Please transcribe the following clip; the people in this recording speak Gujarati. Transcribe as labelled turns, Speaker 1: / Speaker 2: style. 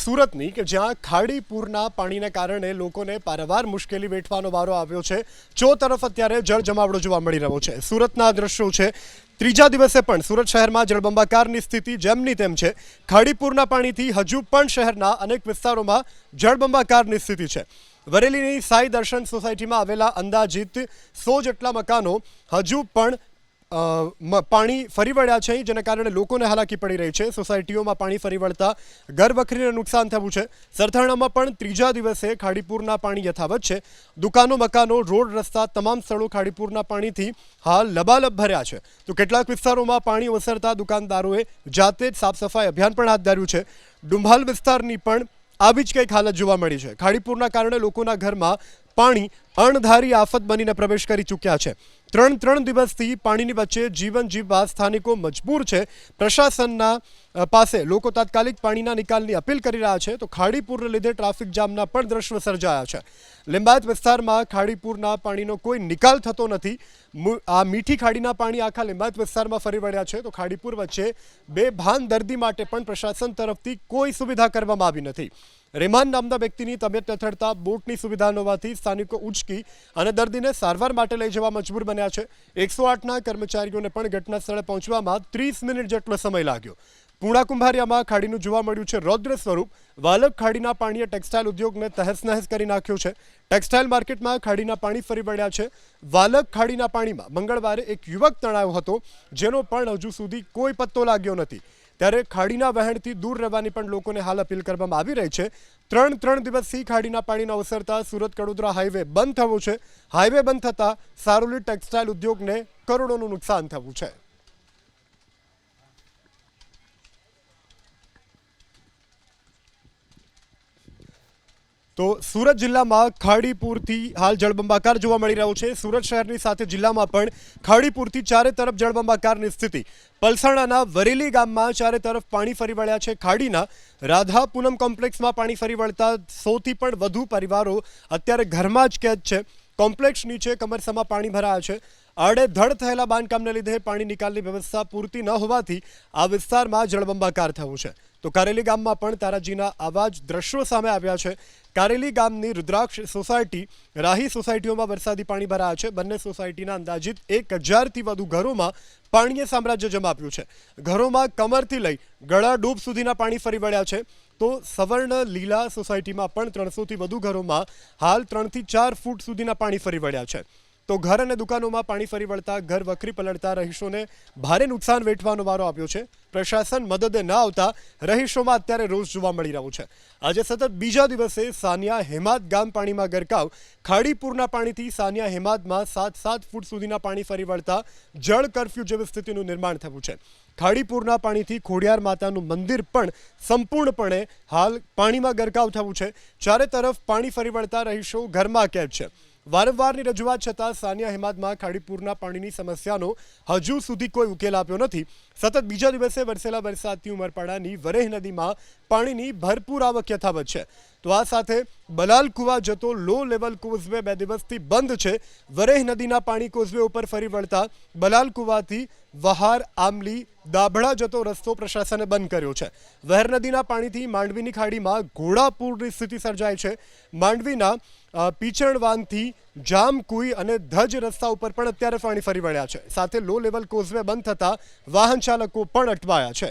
Speaker 1: સુરતની કે જ્યાં ખાડી પૂરના પાણીને કારણે લોકોને પારાવાર મુશ્કેલી વેઠવાનો વારો આવ્યો છે। ચો તરફ અત્યારે જળ જમાવડો જોવા મળી રહ્યો છે। સુરતના દ્રશ્યો છે। ત્રીજા દિવસે પણ સુરત શહેરમાં જળબંબાકારની સ્થિતિ જેમની તેમ છે। ખાડી પૂરના પાણીથી હજુ પણ શહેરના અનેક વિસ્તારોમાં જળબંબાકારની સ્થિતિ છે। વરેલીની સાઈ દર્શન સોસાયટીમાં આવેલા અંદાજિત 100 જેટલા મકાનો હજુ પણ પાણી ફરી વળ્યા છે, જેના કારણે લોકોને હાલાકી પડી રહી છે। સોસાયટીઓમાં પાણી ફરી વળતા ઘર વખરીને નુકસાન થયું છે। સરથાણામાં પણ ત્રીજા દિવસે ખાડીપૂરના પાણી યથાવત છે। દુકાનો, મકાનો, રોડ, રસ્તા તમામ સ્થળો ખાડીપૂરના પાણીથી હાલ લબાલબ ભર્યા છે। તો કેટલાક વિસ્તારોમાં પાણી ઓસરતા દુકાનદારોએ જાતે જ સાફ સફાઈ અભિયાન પણ હાથ ધર્યું છે। ડુંભાલ વિસ્તારની પણ આવી જ કંઈક હાલત જોવા મળી છે। ખાડીપૂરના કારણે લોકોના ઘરમાં પાણી અણધારી આફત બનીને પ્રવેશ કરી ચૂક્યા છે। ત્રણ દિવસથી પાણીની વચ્ચે જીવન જીવવા સ્થાનિકો મજબૂર છે। પ્રશાસનના પાસે લોકો તાત્કાલિક પાણીના નિકાલની અપીલ કરી રહ્યા છે। તો ખાડીપૂરને લીધે ટ્રાફિક જામના પણ દ્રશ્યો સર્જાયા છે। લિંબાયત વિસ્તારમાં ખાડીપૂરના પાણીનો કોઈ નિકાલ થતો નથી। આ મીઠી ખાડીના પાણી આખા લિંબાયત વિસ્તારમાં ફરી વળ્યા છે। તો ખાડીપૂર વચ્ચે બેભાન દર્દી માટે પણ પ્રશાસન તરફથી કોઈ સુવિધા કરવામાં આવી નથી। રેમાન નામના વ્યક્તિની તબિયત લથડતા બોટની સુવિધા ન હોવાથી સ્થાનિકો ઉચકી અને દર્દીને સારવાર માટે લઈ જવા મજબૂર બન્યા છે। 108ના કર્મચારીઓને પણ ઘટના સ્થળે પહોંચવામાં 30 મિનિટ જેટલો સમય લાગ્યો। પૂણા કુંભારિયામાં ખાડીનું જોવા મળ્યું છે રૌદ્ર સ્વરૂપ। વાલક ખાડીના પાણીએ ટેક્સટાઇલ ઉદ્યોગને તહેસ-નહેસ કરી નાખ્યો છે। ટેક્સટાઇલ માર્કેટમાં ખાડીના પાણી ફરી વળ્યા છે। વાલક ખાડીના પાણીમાં મંગળવારે એક યુવક તણાયો હતો, જેનો પણ હજુ સુધી કોઈ પત્તો લાગ્યો નથી। ત્યારે ખાડીના વહેણથી દૂર રહેવાની પણ લોકોને હાલ અપીલ કરવામાં આવી રહી છે। ત્રણ દિવસથી ખાડીના પાણીના ઓસરતા સુરત કડોદરા હાઈવે બંધ થયો છે। હાઈવે બંધ થતાં સારોલી ટેક્સટાઇલ ઉદ્યોગને કરોડોનું નુકસાન થયું છે। તો સુરત જિલ્લામાં ખાડીપૂરથી હાલ જળબંબાકાર જોવા મળી રહ્યો છે। સુરત શહેરની સાથે જિલ્લામાં પણ ખાડીપૂરથી ચારે તરફ જળબંબાકારની સ્થિતિ। પલસાણાના વરેલી ગામમાં ચારે તરફ પાણી ફરી વળ્યા છે। ખાડીના રાધા પૂનમ કોમ્પ્લેક્સમાં પાણી ફરી વળતા 100થી પણ વધુ પરિવારો અત્યારે ઘરમાં જ કેદ છે। કોમ્પ્લેક્સ નીચે કમરસમાં પાણી ભરાયા છે। આડેધડ થયેલા બાંધકામને લીધે પાણી નિકાલની વ્યવસ્થા પૂરતી ન હોવાથી આ વિસ્તારમાં જળબંબાકાર થયું છે। તો કારેલી ગામમાં પણ તારાજીના આવા જ દ્રશ્યો સામે આવ્યા છે। કારેલી ગામની રુદ્રાક્ષ સોસાયટી, રાહી સોસાયટીઓમાં વરસાદી પાણી ભરાયા છે। બંને સોસાયટીના અંદાજિત 1000થી વધુ ઘરોમાં પાણીએ સામ્રાજ્ય જમાવ્યું છે। ઘરોમાં કમરથી લઈ ગળા ડૂબ સુધીના પાણી ફરી વળ્યા છે। તો સવર્ણ લીલા સોસાયટીમાં પણ 300થી વધુ ઘરોમાં હાલ 3થી 4 ફૂટ સુધીના પાણી ફરી વળ્યા છે। તો ઘર અને દુકાનોમાં પાણી ફરી વળતા ઘર વખરી પલળતા રહીશોને ભારે નુકસાન વેઠવાનો વારો આવ્યો છે। પ્રશાસન મદદે ન આવતા રહીશોમાં અત્યારે રોષ જોવા મળી રહ્યો છે। આજે સતત બીજા દિવસે સાનિયા હેમાદ ગામ પાણીમાં ગરકાવ। ખાડીપૂરના પાણીથી સાનિયા હેમાદમાં 7 ફૂટ સુધીના પાણી ફરી વળતા જળ કરફ્યુ જેવી સ્થિતિનું નિર્માણ થયું છે। ખાડીપૂરના પાણીથી ખોડિયાર માતાનું મંદિર પણ સંપૂર્ણપણે હાલ પાણીમાં ગરકાવ થયું છે। ચારે તરફ પાણી ફરી વળતા રહીશો ઘરમાં કેદ છે। વારંવારની રજૂઆત છતાં સાનિયા હેમાદમાં ખાડીપૂરના પાણીની સમસ્યાનો હજુ સુધી કોઈ ઉકેલ આપ્યો નથી। સતત બીજા દિવસે વરસેલા વરસાદથી ઉમરપાડાની વરેહ નદીમાં પાણીની ભરપૂર આવક યથાવત છે। તો આ સાથે બલાલ કુવા જતો લો લેવલ કોઝવે 2 દિવસથી બંધ છે। વરેહ નદીના પાણી કોઝવે ઉપર ફરી વળતા બલાલ કુવાથી વહાર, આમલી, દાભડા જતો રસ્તો પ્રશાસને બંધ કર્યો છે। વહેર નદીના પાણીથી માંડવીની ખાડીમાં ઘોડાપૂરની સ્થિતિ સર્જાય છે। માંડવીના પીચણવાનથી જામકુઈ અને ધજ રસ્તા ઉપર પણ અત્યારે પાણી ફરી વળ્યા છે। સાથે લો લેવલ કોઝવે બંધ થતાં વાહન ચાલકો પણ અટવાયા છે।